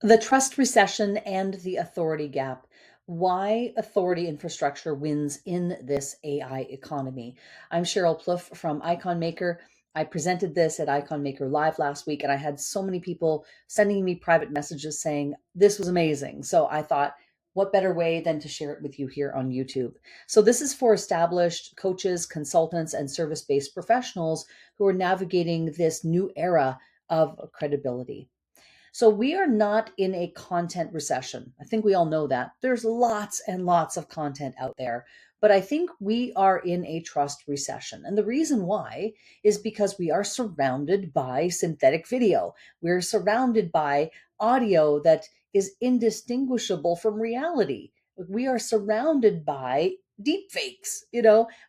The trust recession and the authority gap. Why authority infrastructure wins in this AI economy. I'm Sheryl Plouffe from Icon Maker. I presented this at Icon Maker Live last week, and I had so many people sending me private messages saying this was amazing. So I thought, what better way than to share it with you here on YouTube? So this is for established coaches, consultants, and service-based professionals who are navigating this new era of credibility. So we are not in a content recession. I think we all know that. There's lots and lots of content out there, but I think we are in a trust recession. And the reason why is because we are surrounded by synthetic video. We're surrounded by audio that is indistinguishable from reality. We are surrounded by deepfakes.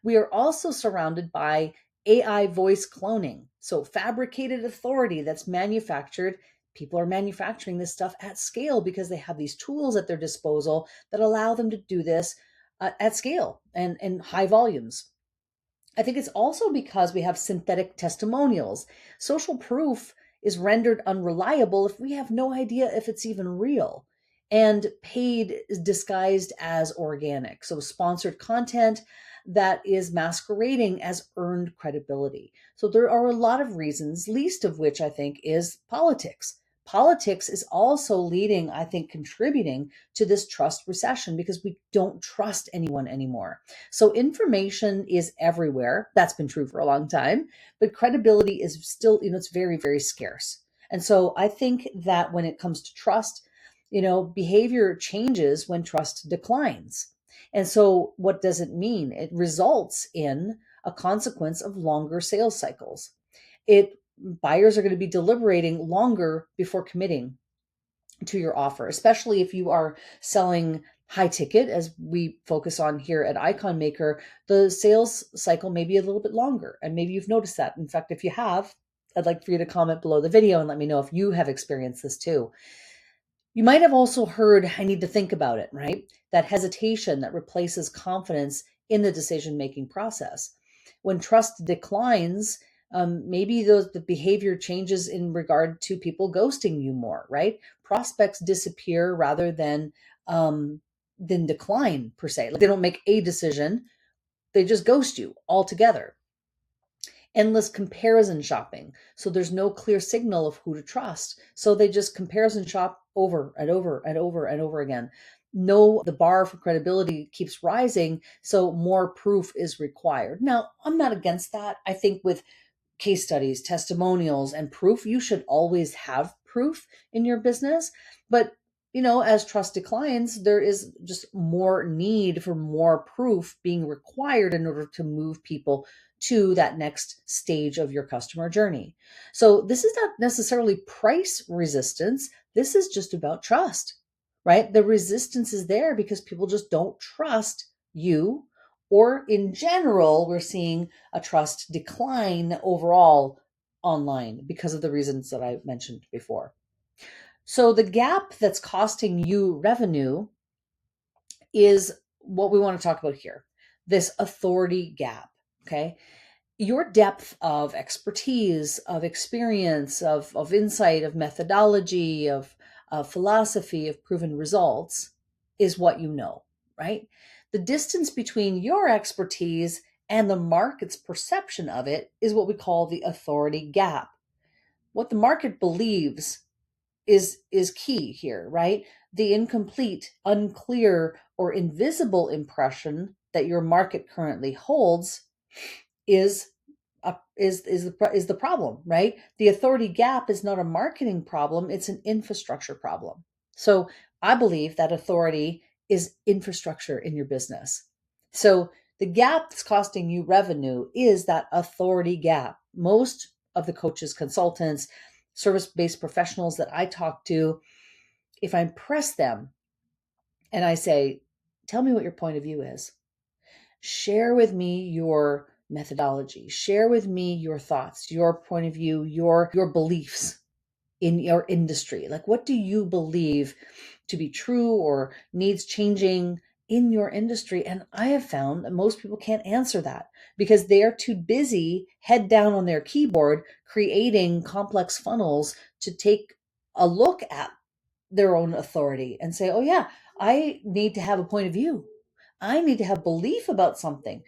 We are also surrounded by AI voice cloning. So fabricated authority that's manufactured. People are manufacturing this stuff at scale because they have these tools at their disposal that allow them to do this at scale and in high volumes. I think it's also because we have synthetic testimonials. Social proof is rendered unreliable if we have no idea if it's even real. And paid is disguised as organic. So sponsored content that is masquerading as earned credibility. So there are a lot of reasons, least of which I think is politics. Politics is also leading, I think, contributing to this trust recession because we don't trust anyone anymore. So information is everywhere. That's been true for a long time, but credibility is still, it's very, very scarce. And so I think that when it comes to trust, behavior changes when trust declines. And so what does it mean? It results in a consequence of longer sales cycles. Buyers are going to be deliberating longer before committing to your offer, especially if you are selling high ticket, as we focus on here at Icon Maker. The sales cycle may be a little bit longer, and maybe you've noticed that. In fact, if you have, I'd like for you to comment below the video and let me know if you have experienced this too. You might have also heard, I need to think about it, right? That hesitation that replaces confidence in the decision-making process. When trust declines, maybe the behavior changes in regard to people ghosting you more, right? Prospects disappear rather than decline per se. Like they don't make a decision, they just ghost you altogether. Endless comparison shopping. So there's no clear signal of who to trust. So they just comparison shop over and over and over and over again. No, the bar for credibility keeps rising, so more proof is required. Now, I'm not against that. I think with case studies, testimonials, and proof, you should always have proof in your business. But as trust declines, there is just more need for more proof being required in order to move people to that next stage of your customer journey. So this is not necessarily price resistance. This is just about trust, right? The resistance is there because people just don't trust you, or in general, we're seeing a trust decline overall online because of the reasons that I mentioned before. So the gap that's costing you revenue is what we want to talk about here. This authority gap, okay? Your depth of expertise, of experience, of insight, of methodology, of philosophy, of proven results is what you know, right? The distance between your expertise and the market's perception of it is what we call the authority gap. What the market believes is key here, right? The incomplete, unclear, or invisible impression that your market currently holds is is the problem, right? The authority gap is not a marketing problem, it's an infrastructure problem. So I believe that authority is infrastructure in your business. So the gap that's costing you revenue is that authority gap. Most of the coaches, consultants, service-based professionals that I talk to, if I press them and I say, tell me what your point of view is, share with me your methodology, share with me your thoughts, your point of view, your beliefs in your industry. Like, what do you believe to be true or needs changing in your industry? And I have found that most people can't answer that because they are too busy head down on their keyboard creating complex funnels to take a look at their own authority and say, oh, yeah, I need to have a point of view. I need to have belief about something.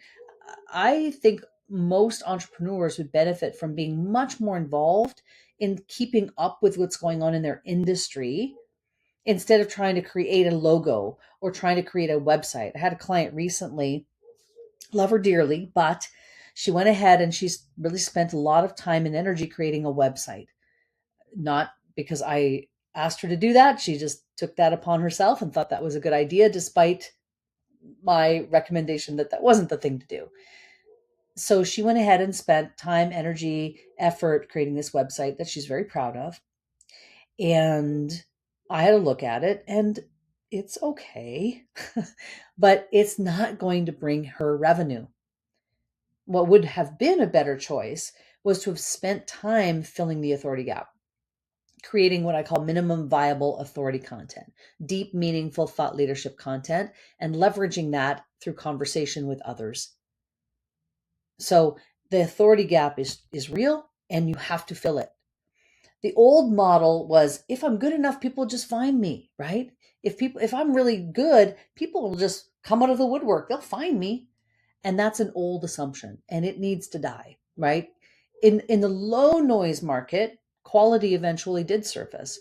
I think most entrepreneurs would benefit from being much more involved in keeping up with what's going on in their industry instead of trying to create a logo or trying to create a website. I had a client recently, love her dearly, but she went ahead and she's really spent a lot of time and energy creating a website. Not because I asked her to do that. She just took that upon herself and thought that was a good idea, despite my recommendation that that wasn't the thing to do. So she went ahead and spent time, energy, effort creating this website that she's very proud of. And I had a look at it and it's okay, but it's not going to bring her revenue. What would have been a better choice was to have spent time filling the authority gap, creating what I call minimum viable authority content, deep, meaningful thought leadership content, and leveraging that through conversation with others. So the authority gap is real and you have to fill it. The old model was, if I'm good enough, people just find me, right? If I'm really good, people will just come out of the woodwork. They'll find me. And that's an old assumption and it needs to die, right? In the low noise market, quality eventually did surface.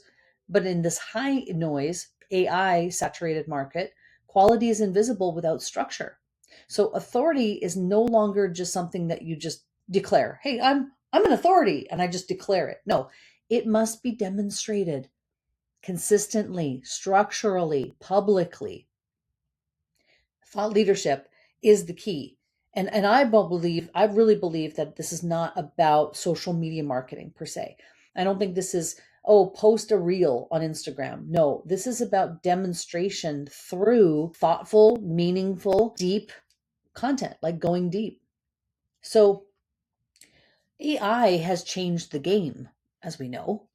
But in this high noise, AI saturated market, quality is invisible without structure. So authority is no longer just something that you just declare. Hey, I'm an authority and I just declare it. No, it must be demonstrated consistently, structurally, publicly. Thought leadership is the key. And I really believe that this is not about social media marketing per se. I don't think this is, oh, post a reel on Instagram. No, this is about demonstration through thoughtful, meaningful, deep content, like going deep. So AI has changed the game, as we know.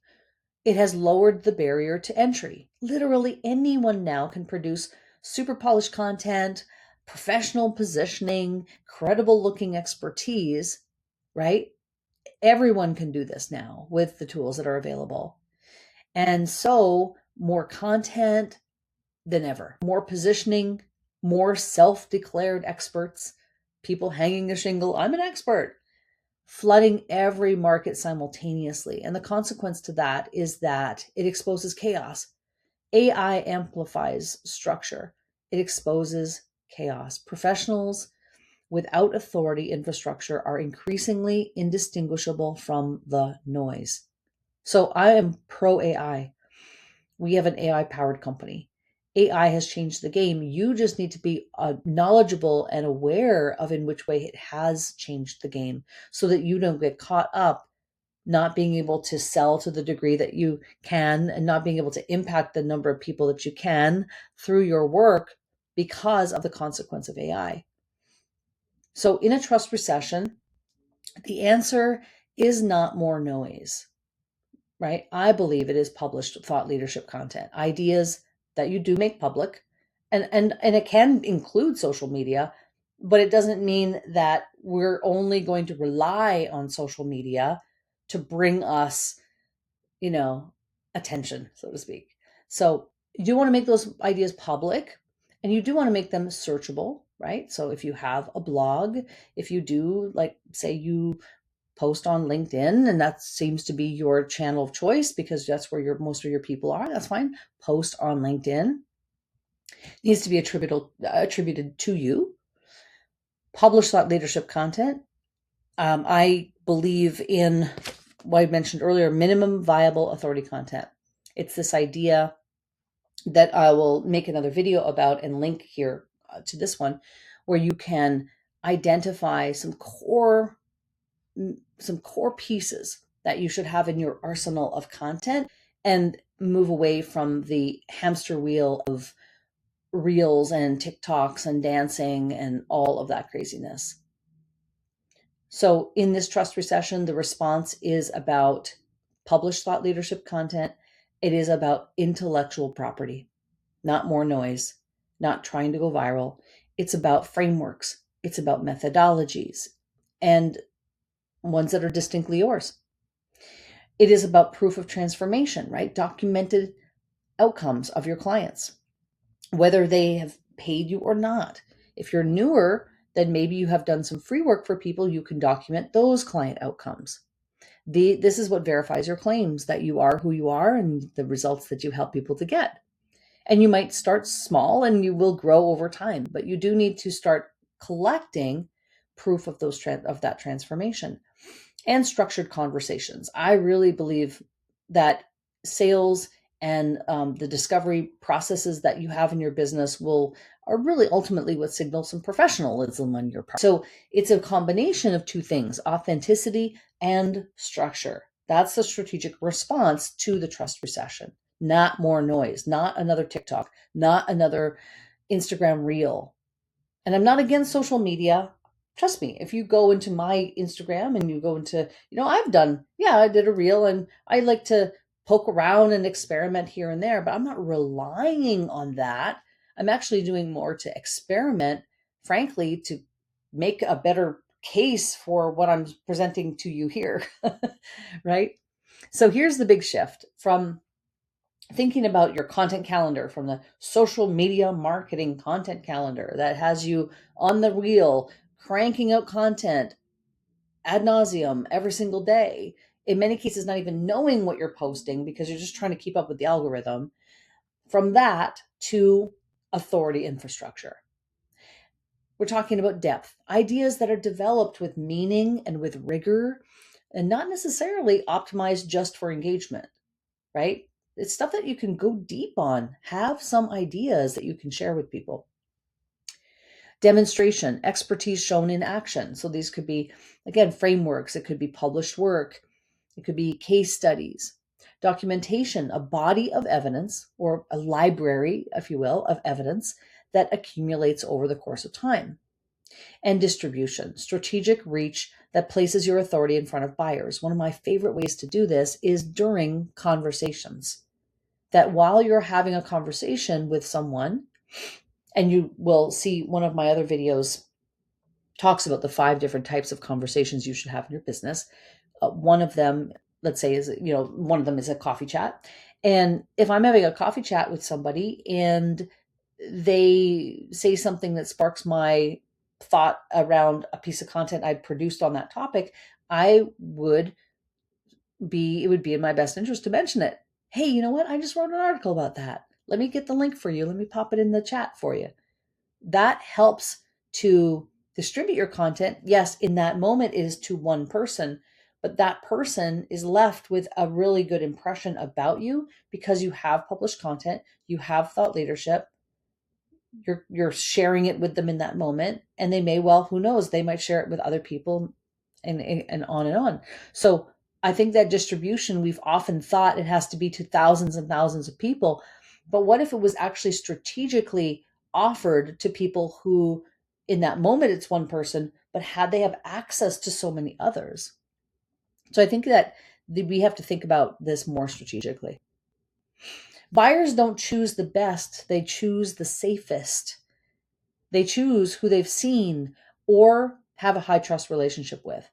It has lowered the barrier to entry. Literally anyone now can produce super polished content, professional positioning, credible looking expertise, right? Everyone can do this now with the tools that are available. And so more content than ever, more positioning, more self-declared experts, people hanging a shingle, I'm an expert, flooding every market simultaneously. And the consequence to that is that it exposes chaos. AI amplifies structure. It exposes chaos. Professionals without authority infrastructure are increasingly indistinguishable from the noise. So I am pro AI. We have an AI powered company. AI has changed the game. You just need to be knowledgeable and aware of in which way it has changed the game so that you don't get caught up not being able to sell to the degree that you can and not being able to impact the number of people that you can through your work because of the consequence of AI. So in a trust recession, the answer is not more noise, right? I believe it is published thought leadership content, ideas that you do make public, and it can include social media, but it doesn't mean that we're only going to rely on social media to bring us, you know, attention, so to speak. So you do want to make those ideas public and you do want to make them searchable, right? So if you have a blog, if you do, like, say you post on LinkedIn and that seems to be your channel of choice because that's where most of your people are, that's fine. Post on LinkedIn. It needs to be attributed to you. Publish thought leadership content. I believe in what I mentioned earlier, minimum viable authority content. It's this idea that I will make another video about and link here to this one, where you can identify some core pieces that you should have in your arsenal of content and move away from the hamster wheel of reels and TikToks and dancing and all of that craziness. So in this trust recession, the response is about published thought leadership content. It is about intellectual property, not more noise, not trying to go viral. It's about frameworks. It's about methodologies and ones that are distinctly yours. It is about proof of transformation, right? Documented outcomes of your clients, whether they have paid you or not. If you're newer, then maybe you have done some free work for people. You can document those client outcomes. This is what verifies your claims that you are who you are and the results that you help people to get. And you might start small and you will grow over time, but you do need to start collecting proof of of that transformation. And structured conversations. I really believe that sales and the discovery processes that you have in your business are really ultimately what signals some professionalism on your part. So it's a combination of two things: authenticity and structure. That's the strategic response to the trust recession. Not more noise, not another TikTok, not another Instagram reel. And I'm not against social media. Trust me, if you go into my Instagram and you go into, I did a reel and I like to poke around and experiment here and there, but I'm not relying on that. I'm actually doing more to experiment, frankly, to make a better case for what I'm presenting to you here, right? So here's the big shift from thinking about your content calendar, from the social media marketing content calendar that has you on the wheel, cranking out content ad nauseum every single day. In many cases, not even knowing what you're posting because you're just trying to keep up with the algorithm. From that to authority infrastructure. We're talking about depth, ideas that are developed with meaning and with rigor and not necessarily optimized just for engagement, right? It's stuff that you can go deep on, have some ideas that you can share with people. Demonstration, expertise shown in action. So these could be, again, frameworks. It could be published work. It could be case studies. Documentation, a body of evidence or a library, if you will, of evidence that accumulates over the course of time. And distribution, strategic reach that places your authority in front of buyers. One of my favorite ways to do this is during conversations. That while you're having a conversation with someone, and you will see one of my other videos talks about the 5 different types of conversations you should have in your business. One of them, let's say, one of them is a coffee chat. And if I'm having a coffee chat with somebody and they say something that sparks my thought around a piece of content I produced on that topic, it would be in my best interest to mention it. Hey, you know what? I just wrote an article about that. Let me get the link for you. Let me pop it in the chat for you. That helps to distribute your content. Yes, in that moment it is to one person, but that person is left with a really good impression about you because you have published content, you have thought leadership, you're sharing it with them in that moment, and they may, well, who knows, they might share it with other people, and on and on. So I think that distribution, we've often thought it has to be to thousands and thousands of people, but what if it was actually strategically offered to people who in that moment it's one person, but they have access to so many others? So I think that we have to think about this more strategically. Buyers don't choose the best, they choose the safest. They choose who they've seen or have a high trust relationship with.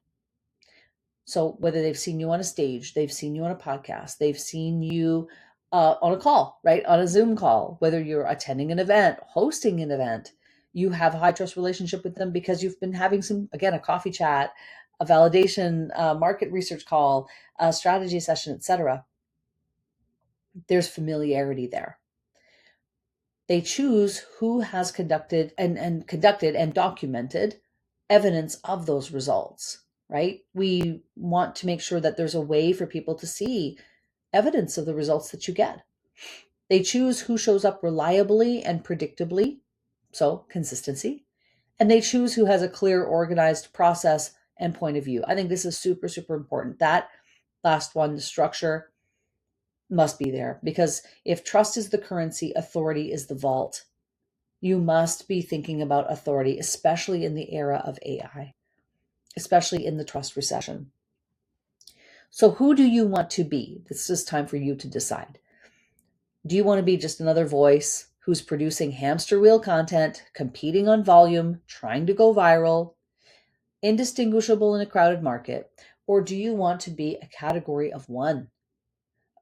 So whether they've seen you on a stage, they've seen you on a podcast, they've seen you on a call, right? On a Zoom call, whether you're attending an event, hosting an event, you have a high trust relationship with them because you've been having a coffee chat, a validation, market research call, a strategy session, etc. There's familiarity there. They choose who has conducted and documented evidence of those results, right? We want to make sure that there's a way for people to see evidence of the results that you get. They choose who shows up reliably and predictably, so consistency, and they choose who has a clear, organized process and point of view. I think this is super, super important. That last one, the structure, must be there, because if trust is the currency, authority is the vault. You must be thinking about authority, especially in the era of AI, especially in the trust recession. So who do you want to be? This is time for you to decide. Do you want to be just another voice who's producing hamster wheel content, competing on volume, trying to go viral, indistinguishable in a crowded market? Or do you want to be a category of one,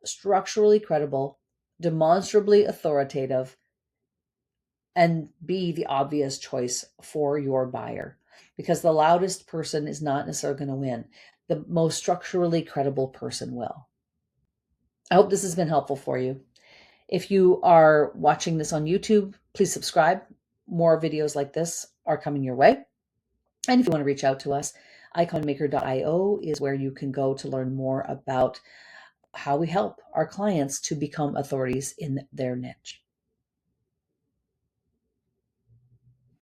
structurally credible, demonstrably authoritative, and be the obvious choice for your buyer, because the loudest person is not necessarily going to win. The most structurally credible person will. I hope this has been helpful for you. If you are watching this on YouTube, please subscribe. More videos like this are coming your way. And if you want to reach out to us, iconmaker.io is where you can go to learn more about how we help our clients to become authorities in their niche.